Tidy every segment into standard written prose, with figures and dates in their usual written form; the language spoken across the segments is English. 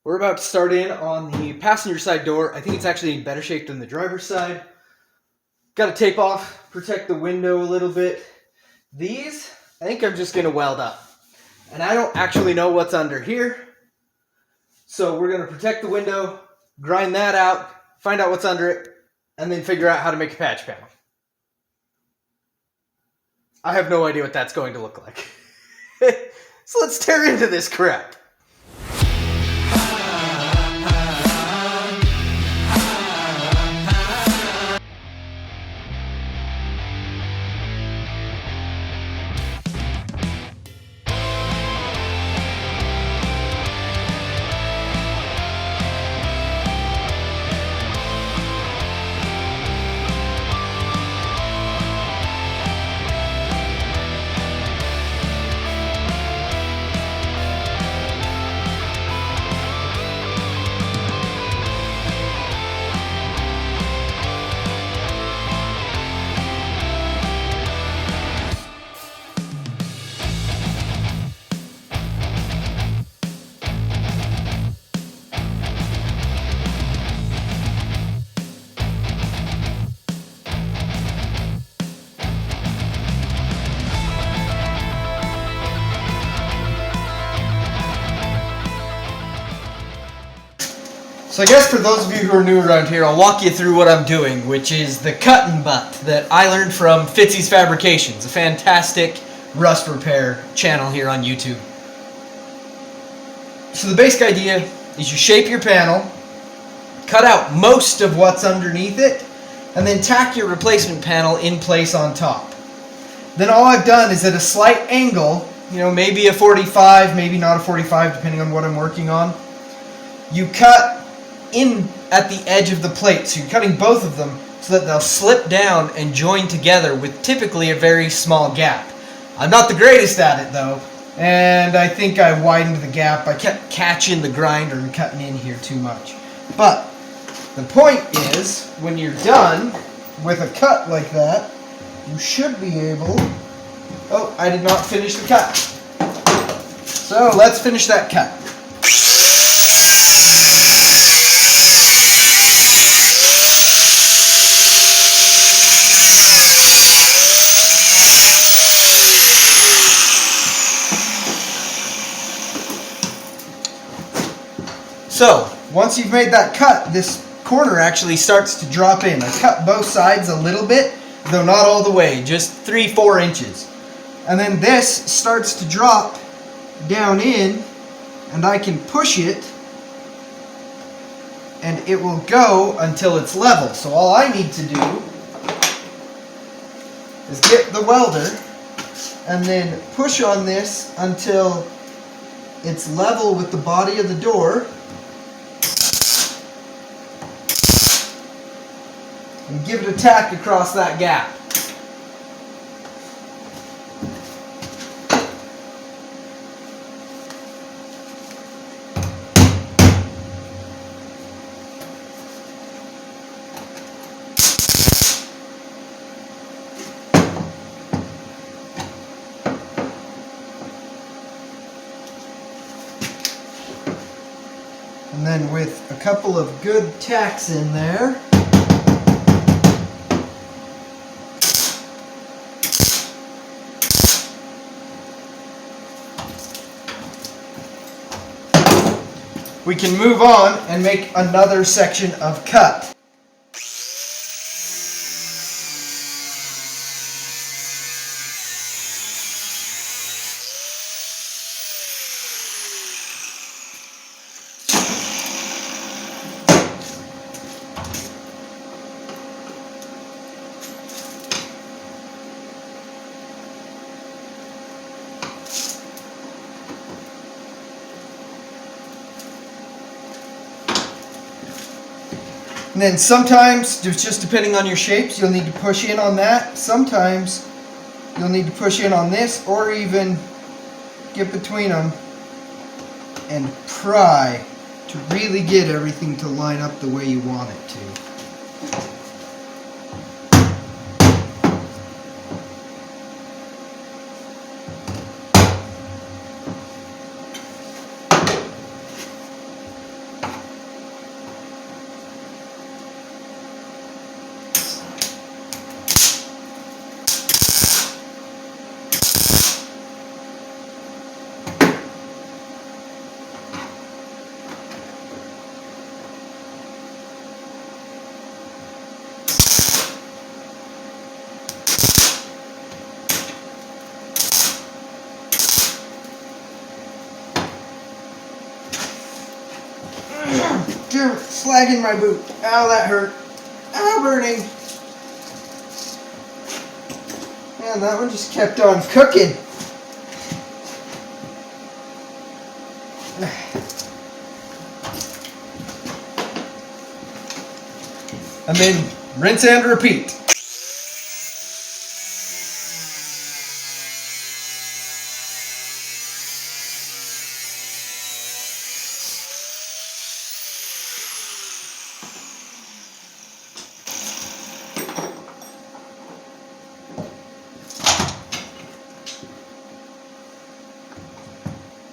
We're about to start in on the passenger side door. I think it's actually in better shape than the driver's side. Got to tape off, protect the window a little bit. These, I think I'm just going to weld up. And I don't actually know what's under here. So we're going to protect the window, grind that out, find out what's under it, and then figure out how to make a patch panel. I have no idea what that's going to look like. So let's tear into this crap. So I guess for those of you who are new around here, I'll walk you through what I'm doing, which is the cut and butt that I learned from Fitzy's Fabrications, a fantastic rust repair channel here on YouTube. So the basic idea is you shape your panel, cut out most of what's underneath it, and then tack your replacement panel in place on top. Then all I've done is at a slight angle, maybe a 45, maybe not a 45, depending on what I'm working on, you cut in at the edge of the plate, so you're cutting both of them so that they'll slip down and join together with typically a very small gap. I'm not the greatest at it though, and I think I widened the gap. I kept catching the grinder and cutting in here too much. But the point is, when you're done with a cut like that, you should be able... Oh, I did not finish the cut. So let's finish that cut. So, once you've made that cut, this corner actually starts to drop in. I cut both sides a little bit, though not all the way, just 3-4 inches. And then this starts to drop down in, and I can push it, and it will go until it's level. So all I need to do is get the welder, and then push on this until it's level with the body of the door. And give it a tack across that gap. And then with a couple of good tacks in there, we can move on and make another section of cut. And then sometimes, just depending on your shapes, you'll need to push in on that. Sometimes you'll need to push in on this, or even get between them and pry to really get everything to line up the way you want it to. Damn it, slag in my boot. Ow, that hurt. Ow, burning. Man, that one just kept on cooking. And then rinse and repeat.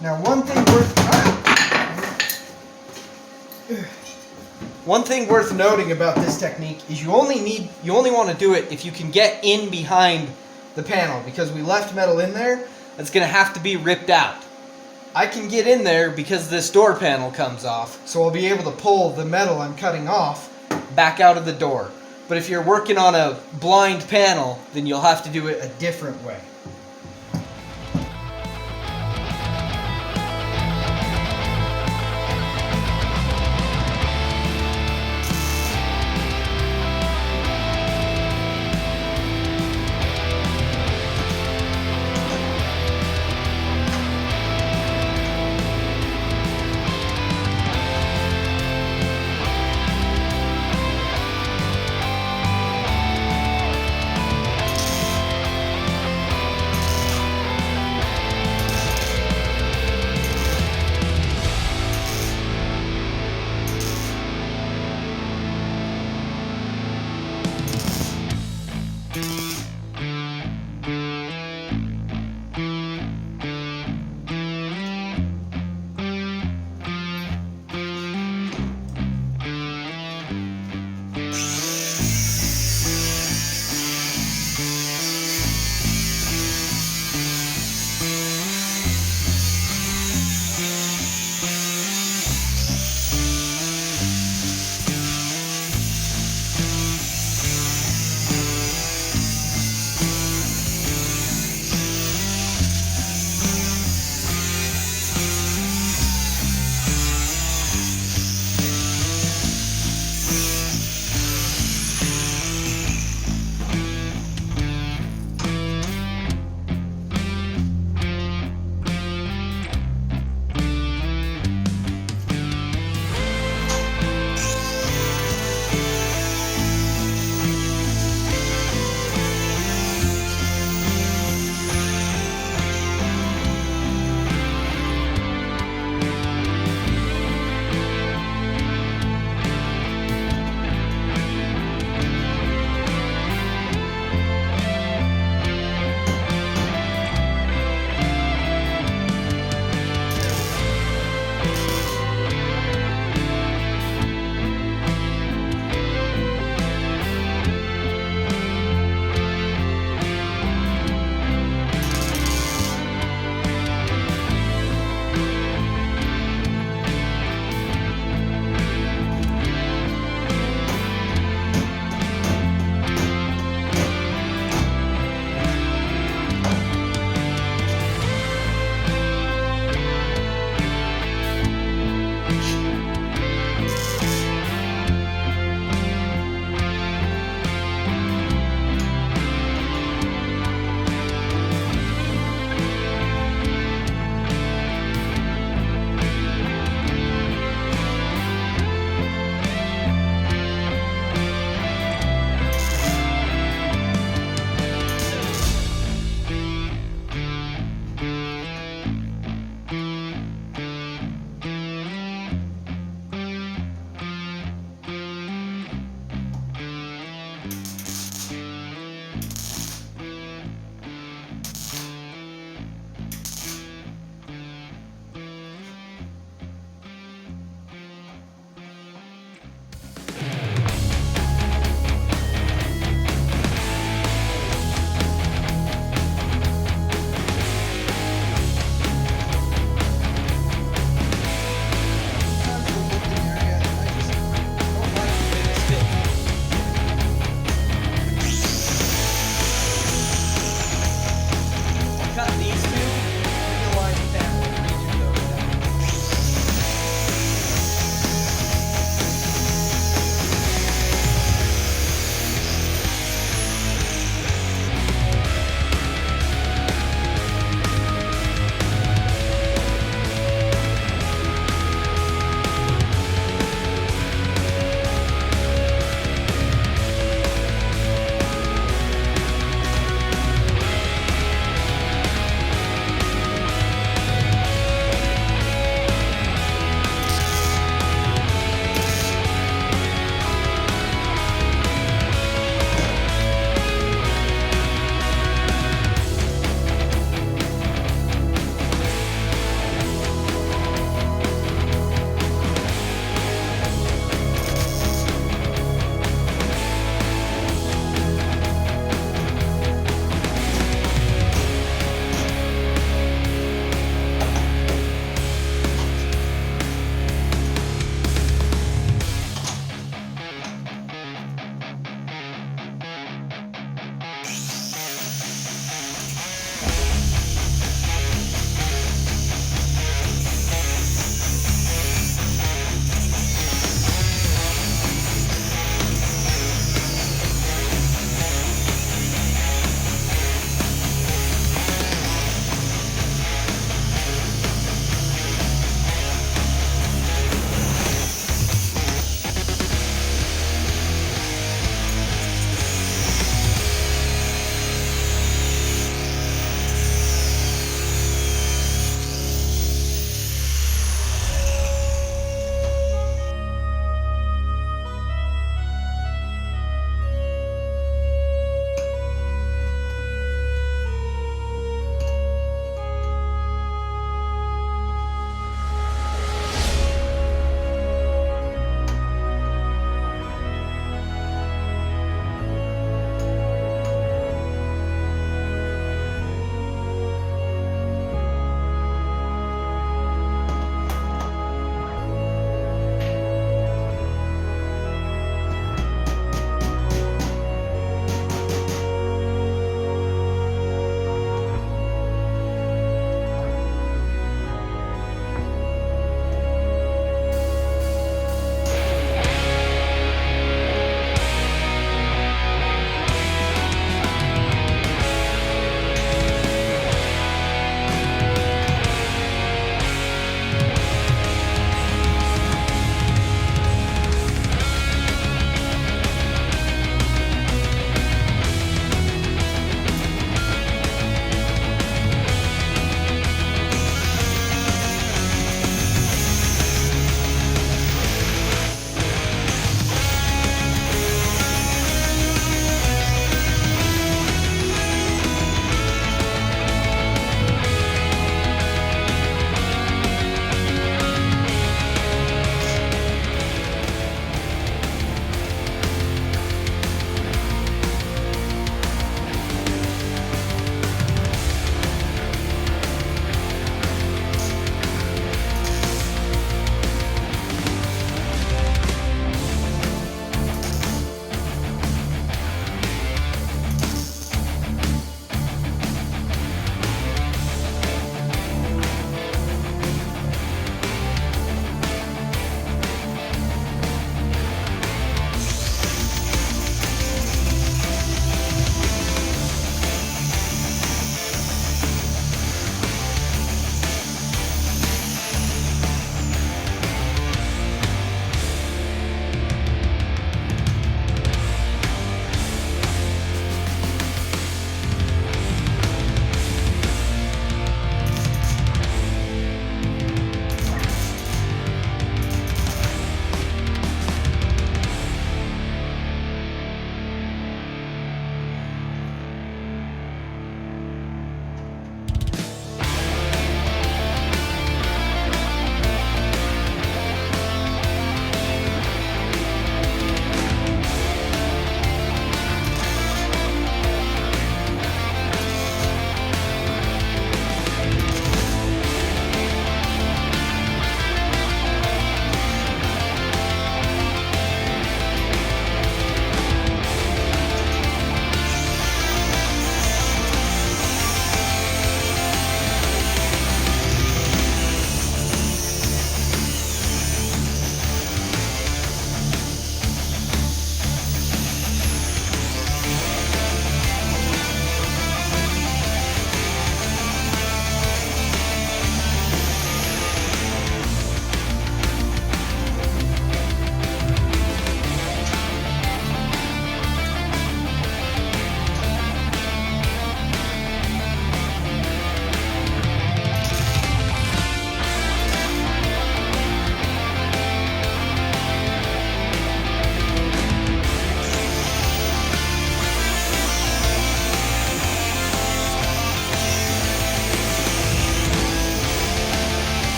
Now, one thing worth noting about this technique is you only want to do it if you can get in behind the panel, because we left metal in there that's going to have to be ripped out. I can get in there because this door panel comes off, so I'll be able to pull the metal I'm cutting off back out of the door. But if you're working on a blind panel, then you'll have to do it a different way.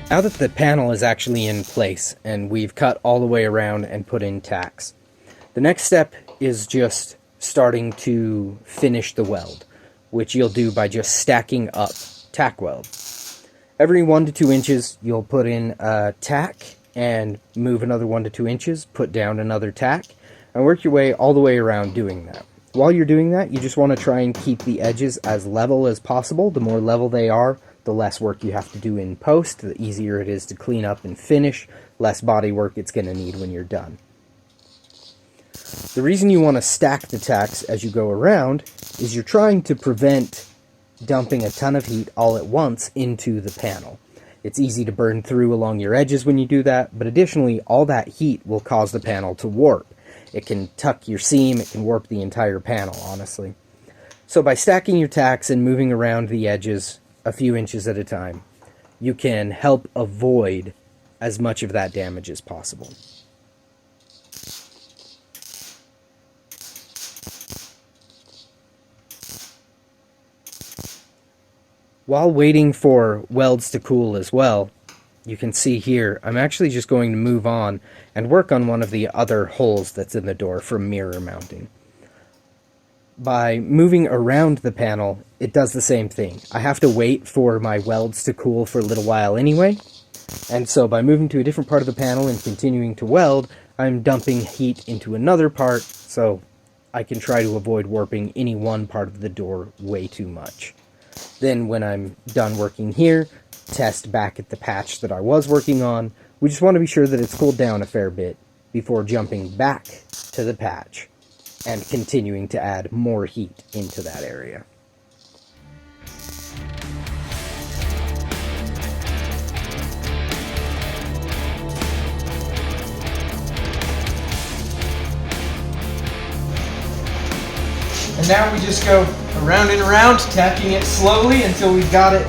Now that the panel is actually in place and we've cut all the way around and put in tacks, the next step is just starting to finish the weld, which you'll do by just stacking up tack weld. Every 1 to 2 inches you'll put in a tack and move another 1 to 2 inches, put down another tack, and work your way all the way around doing that. While you're doing that, you just want to try and keep the edges as level as possible. The more level they are, the less work you have to do in post, the easier it is to clean up and finish, less body work it's going to need when you're done. The reason you want to stack the tacks as you go around is you're trying to prevent dumping a ton of heat all at once into the panel. It's easy to burn through along your edges when you do that, but additionally, all that heat will cause the panel to warp. It can tuck your seam, it can warp the entire panel, honestly. So by stacking your tacks and moving around the edges a few inches at a time, you can help avoid as much of that damage as possible. While waiting for welds to cool as well, you can see here, I'm actually just going to move on and work on one of the other holes that's in the door for mirror mounting. By moving around the panel, it does the same thing. I have to wait for my welds to cool for a little while anyway, and so by moving to a different part of the panel and continuing to weld, I'm dumping heat into another part, so I can try to avoid warping any one part of the door way too much. Then when I'm done working here, test back at the patch that I was working on. We just want to be sure that it's cooled down a fair bit before jumping back to the patch and continuing to add more heat into that area. And now we just go around and around, tacking it slowly until we've got it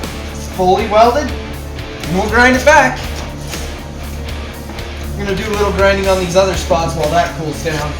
fully welded, and we'll grind it back. We're going to do a little grinding on these other spots while that cools down.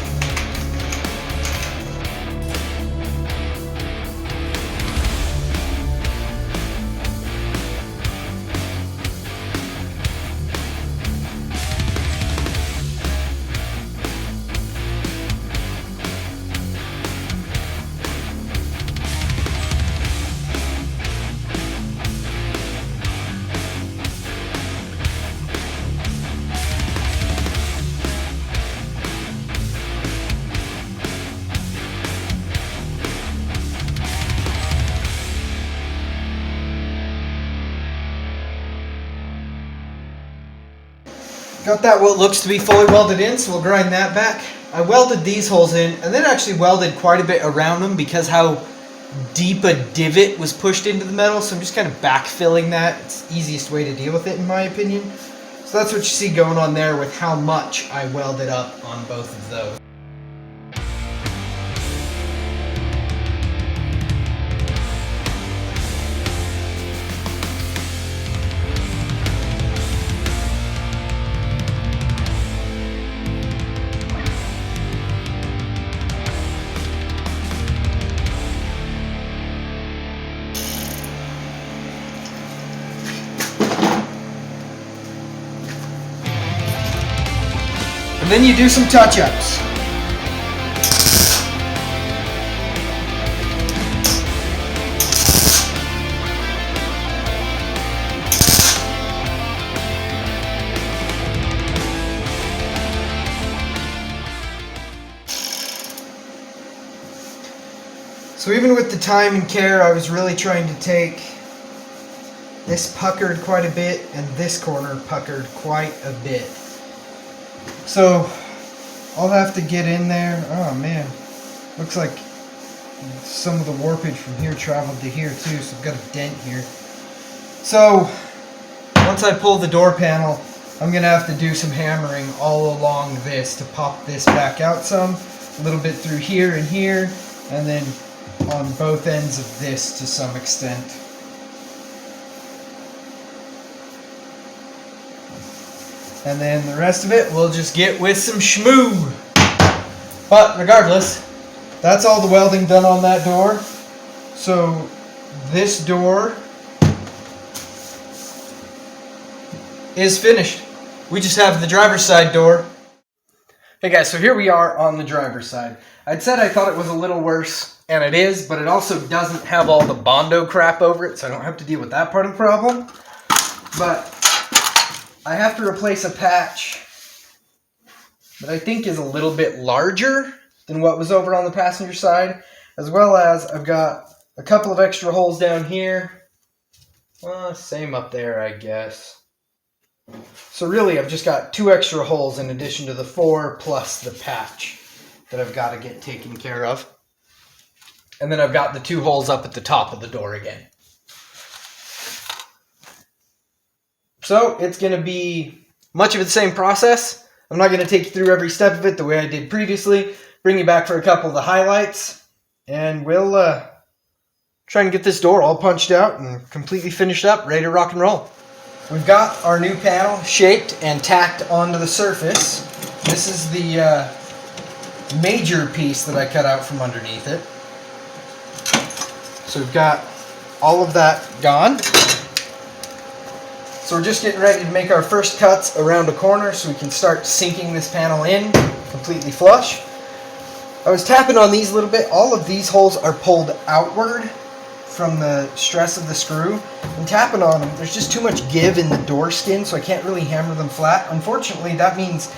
Got that what looks to be fully welded in, so we'll grind that back. I welded these holes in, and then actually welded quite a bit around them because how deep a divot was pushed into the metal, so I'm just kind of backfilling that. It's the easiest way to deal with it in my opinion. So that's what you see going on there with how much I welded up on both of those. And then you do some touch-ups. So even with the time and care, I was really trying to take this puckered quite a bit and this corner puckered quite a bit. So I'll have to get in there. Oh man, looks like some of the warpage from here traveled to here too, so I've got a dent here. So once I pull the door panel, I'm gonna have to do some hammering all along this to pop this back out some, a little bit through here, and then on both ends of this to some extent. And then the rest of it, we'll just get with some schmoo. But regardless, that's all the welding done on that door. So this door is finished. We just have the driver's side door. Hey guys, so here we are on the driver's side. I'd said I thought it was a little worse, and it is, but it also doesn't have all the Bondo crap over it, so I don't have to deal with that part of the problem. But I have to replace a patch that I think is a little bit larger than what was over on the passenger side, as well as I've got a couple of extra holes down here. Same up there, I guess. So really, I've just got 2 extra holes in addition to the 4 plus the patch that I've got to get taken care of. And then I've got the 2 holes up at the top of the door again. So it's going to be much of the same process. I'm not going to take you through every step of it the way I did previously. Bring you back for a couple of the highlights. And we'll try and get this door all punched out and completely finished up, ready to rock and roll. We've got our new panel shaped and tacked onto the surface. This is the major piece that I cut out from underneath it. So we've got all of that gone. So we're just getting ready to make our first cuts around a corner so we can start sinking this panel in completely flush. I was tapping on these a little bit. All of these holes are pulled outward from the stress of the screw, and tapping on them, there's just too much give in the door skin, so I can't really hammer them flat. Unfortunately, that means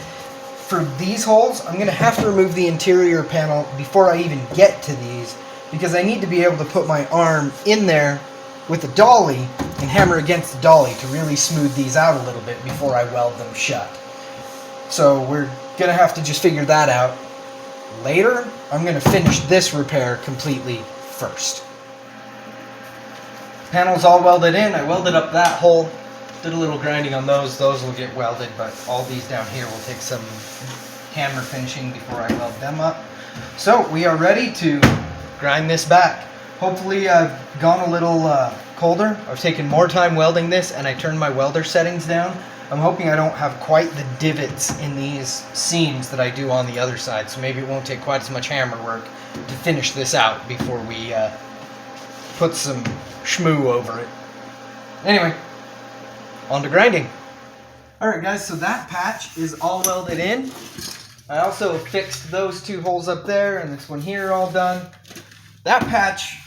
for these holes, I'm going to have to remove the interior panel before I even get to these, because I need to be able to put my arm in there with a dolly and hammer against the dolly to really smooth these out a little bit before I weld them shut. So we're going to have to just figure that out later. I'm going to finish this repair completely first. Panel's all welded in. I welded up that hole, did a little grinding on those. Those will get welded, but all these down here will take some hammer finishing before I weld them up. So we are ready to grind this back. Hopefully I've gone a little colder. I've taken more time welding this, and I turned my welder settings down. I'm hoping I don't have quite the divots in these seams that I do on the other side, so maybe it won't take quite as much hammer work to finish this out before we put some schmoo over it. Anyway, on to grinding. Alright guys, so that patch is all welded in. I also fixed those 2 holes up there and this one here all done. That patch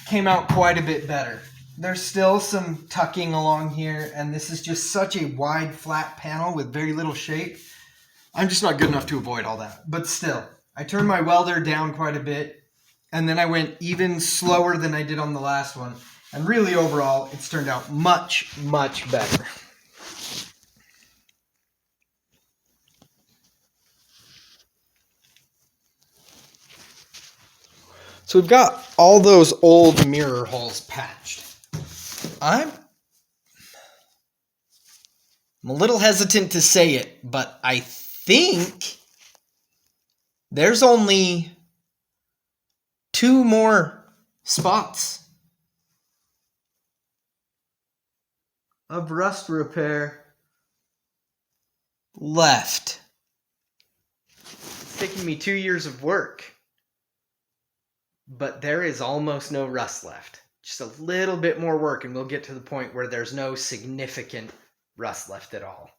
came out quite a bit better. There's still some tucking along here, and this is just such a wide flat panel with very little shape. I'm just not good enough to avoid all that. But still, I turned my welder down quite a bit, and then I went even slower than I did on the last one. And really, overall, it's turned out much, much better. So we've got all those old mirror holes patched. I'm a little hesitant to say it, but I think there's only 2 more spots of rust repair left. It's taken me 2 years of work, but there is almost no rust left. Just a little bit more work and we'll get to the point where there's no significant rust left at all.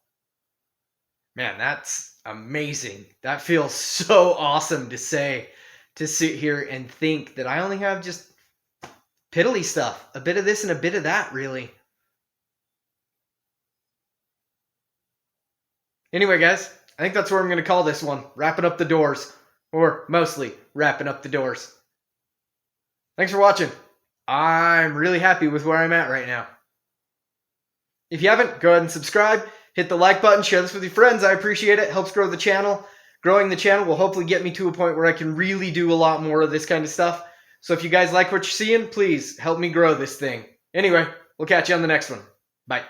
Man, that's amazing. That feels so awesome to say, to sit here and think that I only have just piddly stuff. A bit of this and a bit of that, really. Anyway, guys, I think that's where I'm going to call this one. Wrapping up the doors. Or mostly wrapping up the doors. Thanks for watching. I'm really happy with where I'm at right now. If you haven't, go ahead and subscribe. Hit the like button. Share this with your friends. I appreciate it. Helps grow the channel. Growing the channel will hopefully get me to a point where I can really do a lot more of this kind of stuff. So if you guys like what you're seeing, please help me grow this thing. Anyway, we'll catch you on the next one. Bye.